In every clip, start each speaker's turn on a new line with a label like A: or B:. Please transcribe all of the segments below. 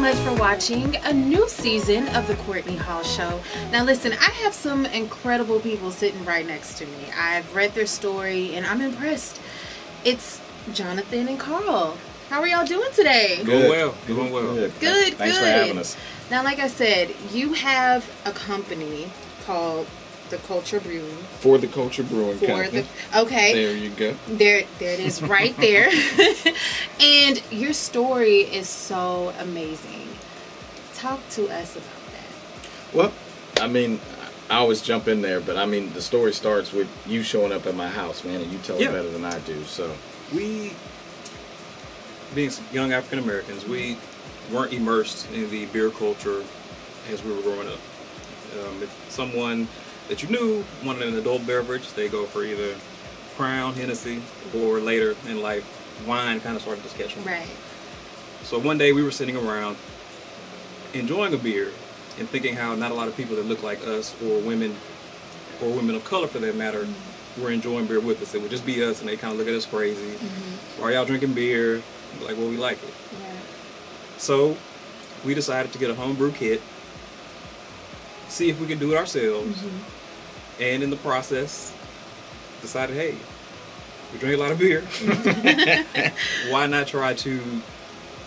A: much for watching a new season of the Courtney Hall Show. Now listen, I have some incredible people sitting right next to me. I've read their story and I'm impressed. It's Johnathan and Carl. How are y'all doing today?
B: Doing well. Doing well.
A: Good.
C: Thanks for having us.
A: Now, like I said, you have a company called The Culture Brewing.
C: For The Culture Brewing Company.
A: Okay.
C: There you go.
A: There it is right there. And your story is so amazing. Talk to us about that.
C: Well, I mean, I always jump in there, but I mean, the story starts with you showing up at my house, man, and you tell it better than I do. So
B: we, being young African Americans, we weren't immersed in the beer culture as we were growing up. If someone that you knew wanted an adult beverage, they go for either Crown, Hennessy, or later in life, wine kind of started to catch on.
A: Right.
B: So one day we were sitting around enjoying a beer and thinking how not a lot of people that look like us, or women of color for that matter, were enjoying beer with us. It would just be us, and they kind of look at us crazy. Why are y'all drinking beer? We're like, well, we like it.
A: Yeah.
B: So we decided to get a homebrew kit, see if we could do it ourselves, and in the process decided, hey, we drink a lot of beer. Why not try to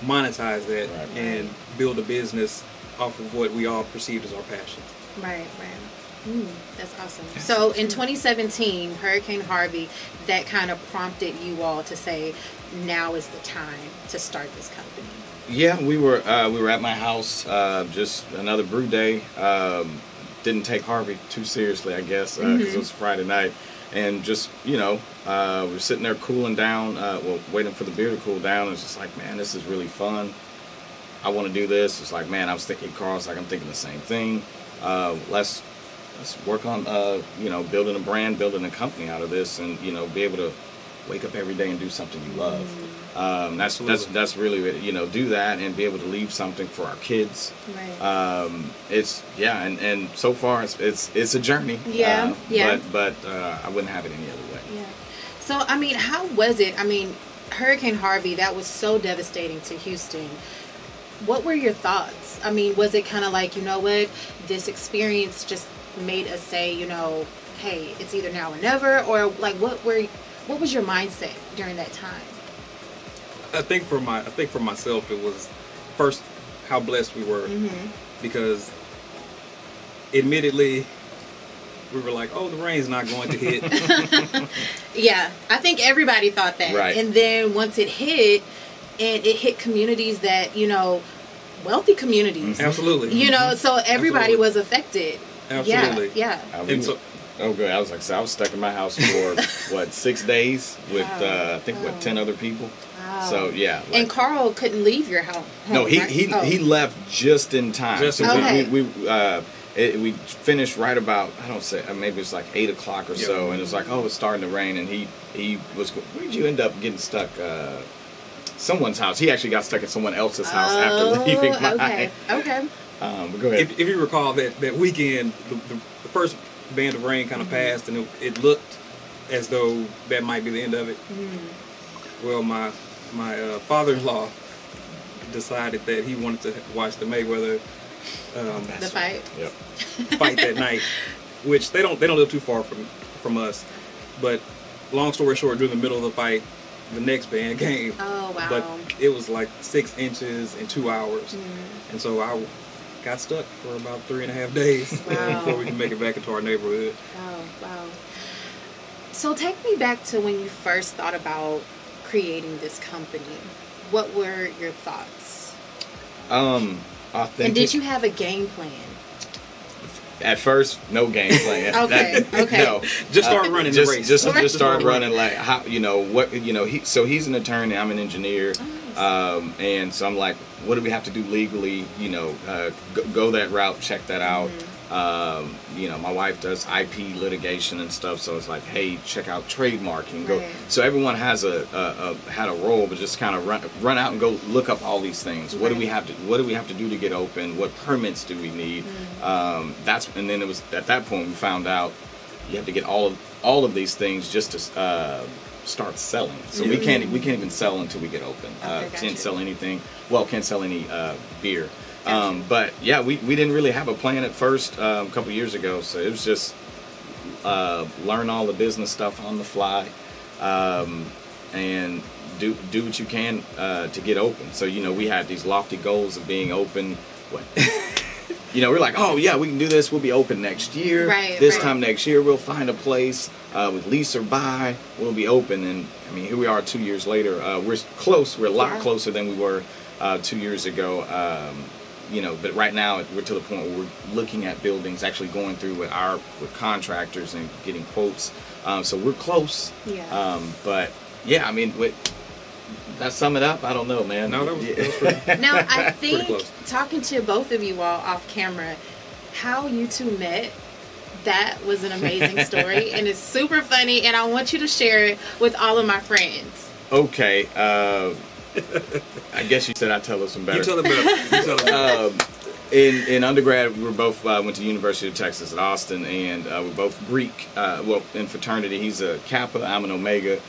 B: monetize that and build a business off of what we all perceived as our passion?
A: Right. That's awesome. So in 2017, Hurricane Harvey, that kind of prompted you all to say, now is the time to start this company.
C: yeah, we were at my house, just another brew day. Didn't take Harvey too seriously, I guess, because it was Friday night. And just, we were sitting there cooling down, waiting for the beer to cool down. It's just like, man, this is really fun. I want to do this. It's like, man, I was thinking, Carl's like, I'm thinking the same thing. Let's work on, building a brand, building a company out of this, and, be able to wake up every day and do something you love. That's really it, do that and be able to leave something for our kids.
A: Right.
C: And so far it's a journey. But I wouldn't have it any other way.
A: Yeah. So I mean, how was it? I mean, Hurricane Harvey, that was so devastating to Houston. What were your thoughts? I mean, was it kind of like, you know what, this experience just made us say, hey, it's either now or never, or like what was your mindset during that time?
B: I think for myself, it was first how blessed we were, because admittedly we were like, oh, the rain's not going to hit.
A: Yeah, I think everybody thought that.
C: Right.
A: And then once it hit, and it hit communities that, wealthy communities.
B: Absolutely.
A: So everybody was affected.
B: Absolutely.
A: Yeah.
C: And so, oh, good. I was like, so I was stuck in my house for 6 days with I think 10 other people.
A: Wow.
C: So yeah.
A: And Carl couldn't leave your home.
C: No, he left just in time. We finished right about, I don't say, maybe it's like 8 o'clock or so, and it's like, oh, it's starting to rain, and he was. Where did you end up getting stuck? Someone's house. He actually got stuck at someone else's house after leaving mine.
A: Okay.
C: But go ahead.
B: If you recall that weekend, the first band of rain kind of passed, and it looked as though that might be the end of it. Well, my father-in-law decided that he wanted to watch the Mayweather
A: the fight.
C: Yep.
B: Fight that night, which they don't live too far from us. But long story short, during the middle of the fight, the next band came.
A: Oh wow!
B: But it was like 6 inches in 2 hours, and so I got stuck for about 3.5 days before we could make it back into our neighborhood.
A: Wow. So take me back to when you first thought about creating this company. What were your thoughts?
C: Authentic.
A: And did you have a game plan?
C: At first, no game plan.
A: Okay.
C: No,
B: just start running the race.
C: Just start running. Like how he's an attorney. I'm an engineer, and so I'm like, what do we have to do legally? Go that route. Check that out. My wife does IP litigation and stuff, so it's like, hey, check out trademarking. Go. So everyone has had a role, but just kind of run out and go look up all these things. What do we have to do to get open? What permits do we need? And then it was at that point we found out you have to get all of these things just to start selling. So we can't even sell until we get open. Can't sell anything. Well, can't sell any beer. But yeah, we didn't really have a plan at first a couple years ago. So it was just learn all the business stuff on the fly, and do what you can to get open. So we had these lofty goals of being open. We're like, oh yeah, we can do this. We'll be open next year. This time next year, we'll find a place with lease or buy. We'll be open. And I mean, here we are 2 years later. We're close. We're a lot closer than we were 2 years ago. But right now we're to the point where we're looking at buildings, actually going through with contractors and getting quotes. So we're close. But yeah, I mean, that sum it up? I don't know, man.
B: No, that was pretty.
A: Now, I think talking to both of you all off camera, how you two met, that was an amazing story, and it's super funny, and I want you to share it with all of my friends.
C: Okay. I guess you said I'd tell us some better.
B: You tell it better.
C: In undergrad, we were both went to University of Texas at Austin, and we're both Greek. In fraternity, he's a Kappa, I'm an Omega.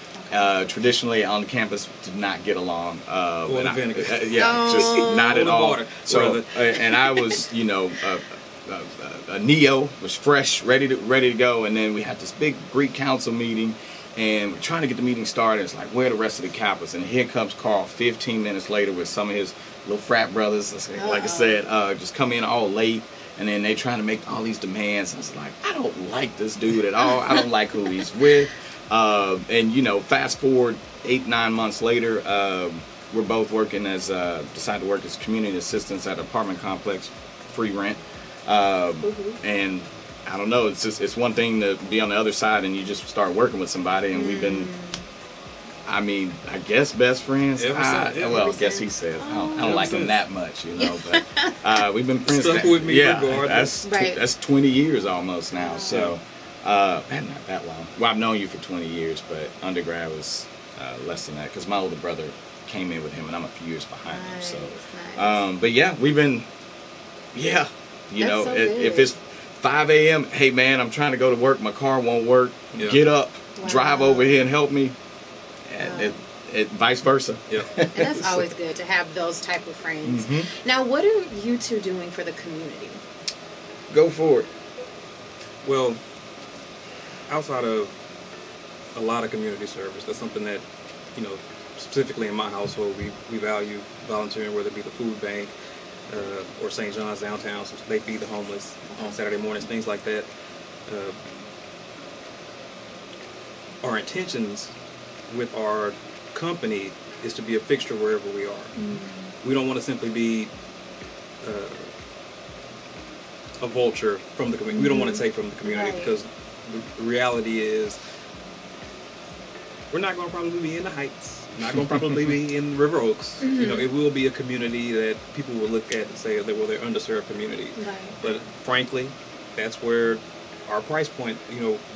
C: Traditionally on campus did not get along. Just not at all. So, and I was, a neo, was fresh, ready to go, and then we had this big Greek council meeting, and we're trying to get the meeting started. It's like, where are the rest of the Kappas? And here comes Carl 15 minutes later with some of his little frat brothers, like I said, just come in all late. And then they trying to make all these demands. I was like, I don't like this dude at all. I don't like who he's with. And fast forward 8-9 months later, we're both working decided to work as community assistants at an apartment complex, free rent. And I don't know, it's one thing to be on the other side and you just start working with somebody, and we've been, I guess best friends. I guess he said I don't like him that much, but we've been friends.
B: Stuck with me regardless.
C: That's 20 years almost now. So. Not that long. Well, I've known you for 20 years, but undergrad was less than that because my older brother came in with him, and I'm a few years behind him. So, but yeah, we've been, if it's 5 a.m., hey man, I'm trying to go to work, my car won't work. Get up, drive over here and help me, and it vice versa.
A: And that's always good to have those type of friends. Now, what are you two doing for the community?
C: Go for it.
B: Well, outside of a lot of community service, that's something that, specifically in my household, we value volunteering, whether it be the food bank or St. John's downtown, so they feed the homeless on Saturday mornings, things like that. Our intentions with our company is to be a fixture wherever we are. We don't want to simply be a vulture from the community. We don't want to take from the community because the reality is we're not going to probably be in the Heights, not going to probably be in River Oaks. It will be a community that people will look at and say that, well, they're underserved community. But frankly, that's where our price point,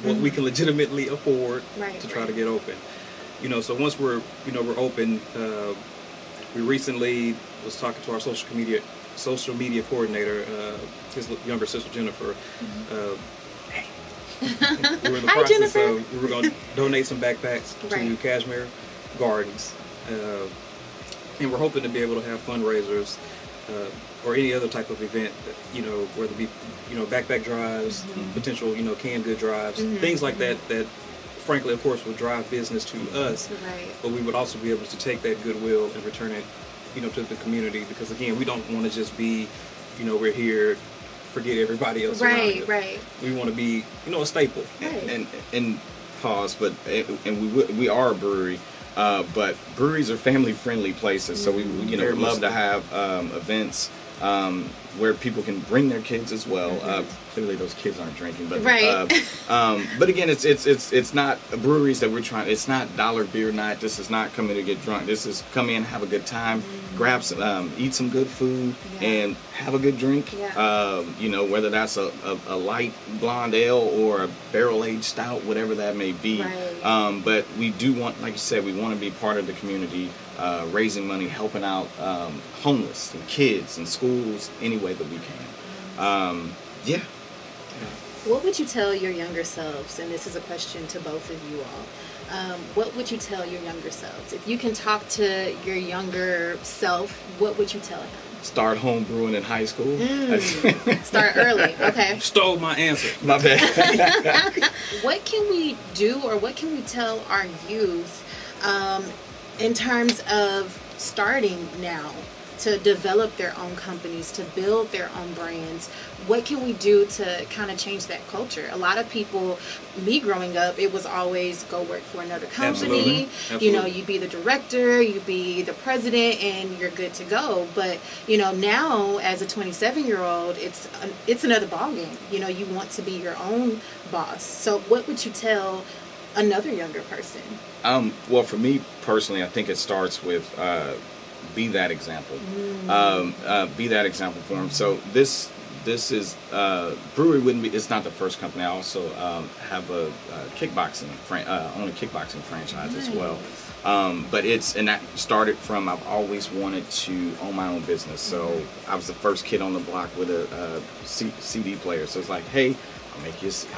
B: what we can legitimately afford to try to get open. So once we're open, we recently was talking to our social media coordinator, his younger sister Jennifer. We're in the process of, we were going to donate some backpacks to Cashmere Gardens, and we're hoping to be able to have fundraisers or any other type of event, whether it be backpack drives, potential canned good drives, things like that frankly, of course, would drive business to us, but we would also be able to take that goodwill and return it to the community, because again, we don't want to just be we're here, forget everybody else around us. We want to be a staple.
C: And pause, but we are a brewery, but breweries are family friendly places, so we would love to have events where people can bring their kids as well. Clearly those kids aren't drinking, but but again, it's not breweries that we're trying. It's not dollar beer night. This is not come in to get drunk. This is come in, have a good time, grab some, eat some good food, and have a good drink. Whether that's a light blonde ale or a barrel aged stout, whatever that may be. But we do want, like you said, we want to be part of the community, raising money, helping out homeless and kids and schools any way that we can.
A: What would you tell your younger selves, and this is a question to both of you all, what would you tell your younger selves? If you can talk to your younger self, what would you tell him?
C: Start home brewing in high school.
A: Start early. Okay.
B: Stole my answer.
C: My bad.
A: What can we do, or what can we tell our youth in terms of starting now to develop their own companies, to build their own brands? What can we do to kind of change that culture? A lot of people, me growing up, it was always go work for another company.
B: Absolutely.
A: You know, you be the director, you be the president, and you're good to go. But, you know, now as a 27-year-old, it's another ballgame. You know, you want to be your own boss. So what would you tell another younger person?
C: Well, for me personally, I think it starts with be that example. Be that example for them. So this is brewery wouldn't be. It's not the first company. I also have a kickboxing own a kickboxing franchise as well. But that started from I've always wanted to own my own business. So I was the first kid on the block with a CD player. So it's like, hey, I'll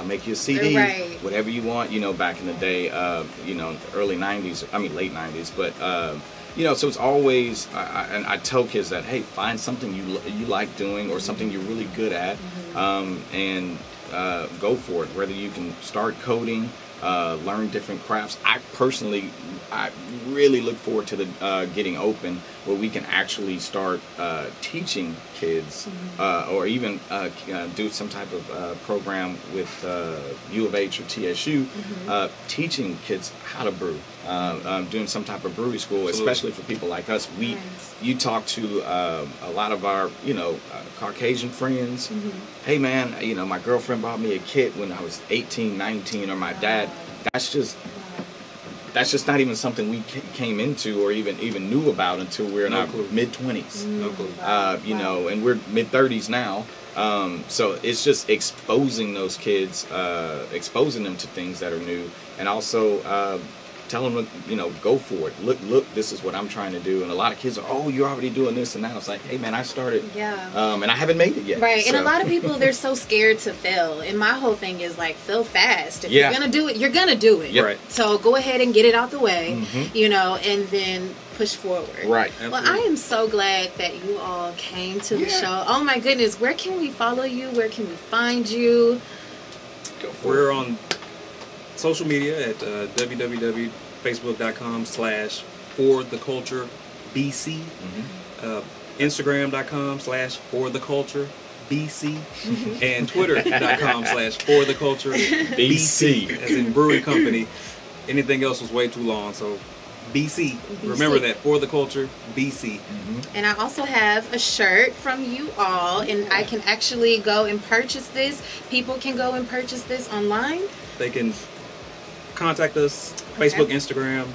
C: make you a CD,
A: right,
C: whatever you want. You know, back in the day, you know, early '90s. I mean, late '90s, but. You know, so it's always, and I tell kids that, hey, find something you like doing or something you're really good at, and go for it. Whether you can start coding, learn different crafts. I really look forward to the getting open where we can actually start teaching kids, or even do some type of program with U of H or TSU, teaching kids how to brew. Doing some type of brewery school, especially for people like us. You talk to a lot of our, you know, Caucasian friends. Hey man, you know, my girlfriend bought me a kit when I was 18, 19, or my dad. That's just not even something we came into or even knew about until we're in our mid-20s.
B: No clue.
C: You know, and we're mid-30s now. So it's just exposing those kids, exposing them to things that are new, and also tell them, you know, go for it. Look, this is what I'm trying to do. And a lot of kids are, oh, you're already doing this and that. I was like, hey, man, I started.
A: Yeah.
C: And I haven't made it yet.
A: Right.
C: So.
A: And a lot of people, they're so scared to fail. And my whole thing is like, fail fast. If you're going to do it, you're going to do it.
C: Yep.
B: Right.
A: So go ahead and get it out the way, you know, and then push forward.
C: Right.
A: Well, I am so glad that you all came to the show. Oh, my goodness. Where can we follow you? Where can we find you?
B: We're on social media at www.facebook.com/fortheculturebc, Instagram.com/fortheculturebc, and Twitter.com/fortheculturebc, as in brewing company. Anything else was way too long, so BC. Remember that, For The Culture BC.
A: And I also have a shirt from you all, and I can actually go and purchase this. People can go and purchase this online.
B: They can contact us, Facebook, Instagram.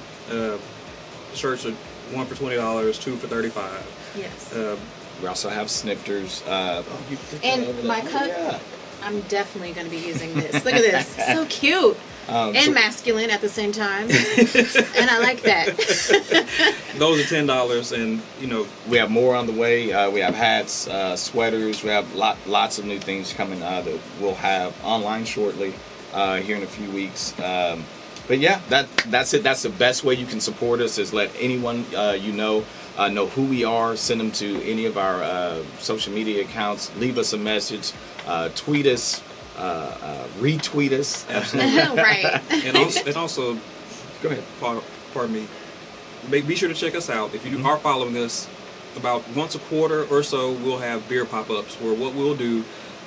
B: Shirts are 1 for $20, 2 for $35.
A: Yes.
C: We also have snifters.
A: And my cup, I'm definitely going to be using this. Look at this. So cute. And masculine at the same time. And I like that.
B: Those are $10, and, you know.
C: We have more on the way. We have hats, sweaters. We have lots of new things coming that we'll have online shortly, here in a few weeks. But yeah, that's it. That's the best way you can support us, is let anyone you know who we are. Send them to any of our social media accounts. Leave us a message. Tweet us. Retweet us.
B: Absolutely.
A: Right.
B: And also,
C: go ahead.
B: Pardon me. Be sure to check us out. If you are following us, about once a quarter or so, we'll have beer pop-ups where what we'll do,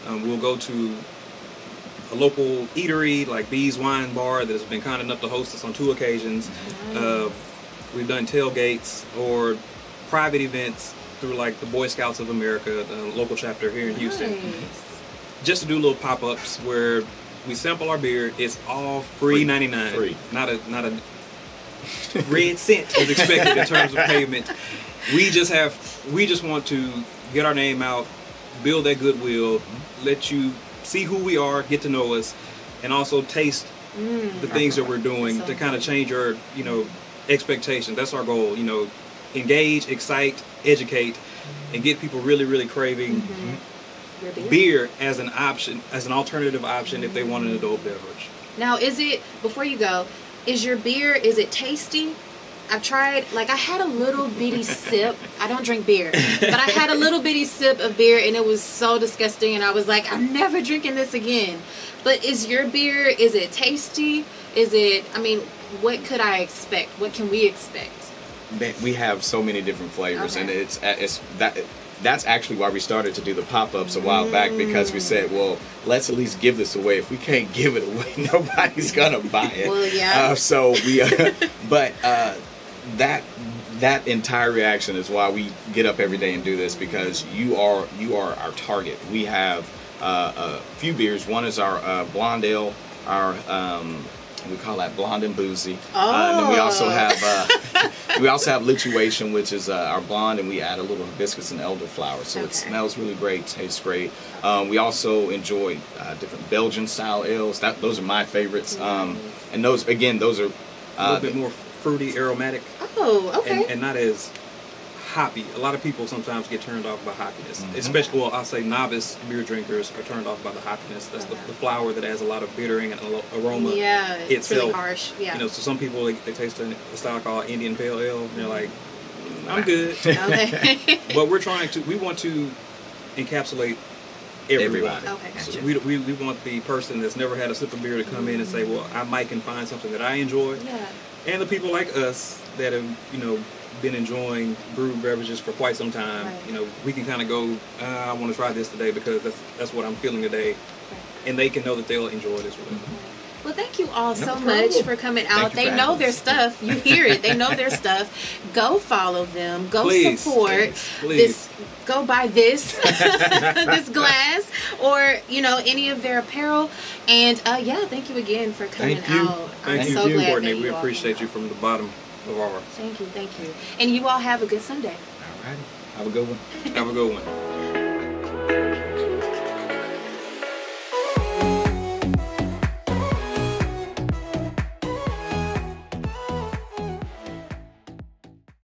B: we'll go to a local eatery like Bee's Wine Bar that has been kind enough to host us on 2 occasions. We've done tailgates or private events through like the Boy Scouts of America, the local chapter here in Houston. Just to do little pop-ups where we sample our beer. It's all free 99.
C: Free.
B: Not a red cent is expected in terms of payment. We just want to get our name out, build that goodwill, let you see who we are, get to know us, and also taste the things that we're doing to kind of change your, you know, expectations. That's our goal. You know, engage, excite, educate, and get people really, really craving beer as an option, as an alternative option if they want an adult beverage.
A: Now, is it, before you go, Is your beer, is it tasty? I've tried, like, I had a little bitty sip. I don't drink beer, but I had a little bitty sip of beer, and it was so disgusting, and I was like, I'm never drinking this again. But is your beer, is it tasty? Is it, I mean, what could I expect? What can we expect?
C: We have so many different flavors, and that's actually why we started to do the pop-ups a while back, because we said, well, let's at least give this away. If we can't give it away, nobody's gonna buy it.
A: Well, yeah.
C: So we, but that entire reaction is why we get up every day and do this, because you are our target. We have a few beers. One is our blonde ale, our we call that blonde and boozy. And then we also have Lituation, which is our blonde, and we add a little hibiscus and elderflower, so it smells really great, tastes great. We also enjoy different Belgian style ales. Those are my favorites. And those are
B: a little bit more fruity, aromatic.
A: Oh, okay.
B: And not as hoppy. A lot of people sometimes get turned off by hoppiness. Especially, well, I'll say novice beer drinkers are turned off by the hoppiness. That's the flower that adds a lot of bittering and aroma.
A: Yeah, it's
B: itself.
A: really harsh. Yeah.
B: You know, so some people, they taste a style called Indian Pale Ale, and they're like, I'm good.
A: Okay.
B: But we want to encapsulate everybody.
A: Okay, gotcha.
B: So we want the person that's never had a sip of beer to come in and say, well, I might can find something that I enjoy.
A: Yeah.
B: And the people like us that have, been enjoying brewed beverages for quite some time,
A: Right.
B: We can kind of go, I want to try this today because that's what I'm feeling today.
A: Right.
B: And they can know that they'll enjoy it as well.
A: Well, thank you all so
C: problem.
A: much for coming out.
C: Thank you
A: They
C: for
A: know
C: having
A: their
C: us.
A: stuff. You hear it. They know their stuff. Go follow them. Go
B: Please,
A: support
B: please.
A: this. Go buy this this glass, or any of their apparel. And thank you again for coming
C: Thank you.
A: out.
B: Thank
A: I'm
B: you,
A: so glad
B: Courtney.
A: that
B: We
A: all
B: appreciate
A: came
B: you
A: out.
B: from the bottom of our heart.
A: Thank you. And you all have a good Sunday.
C: All right. Have a good one.
B: Have a good one.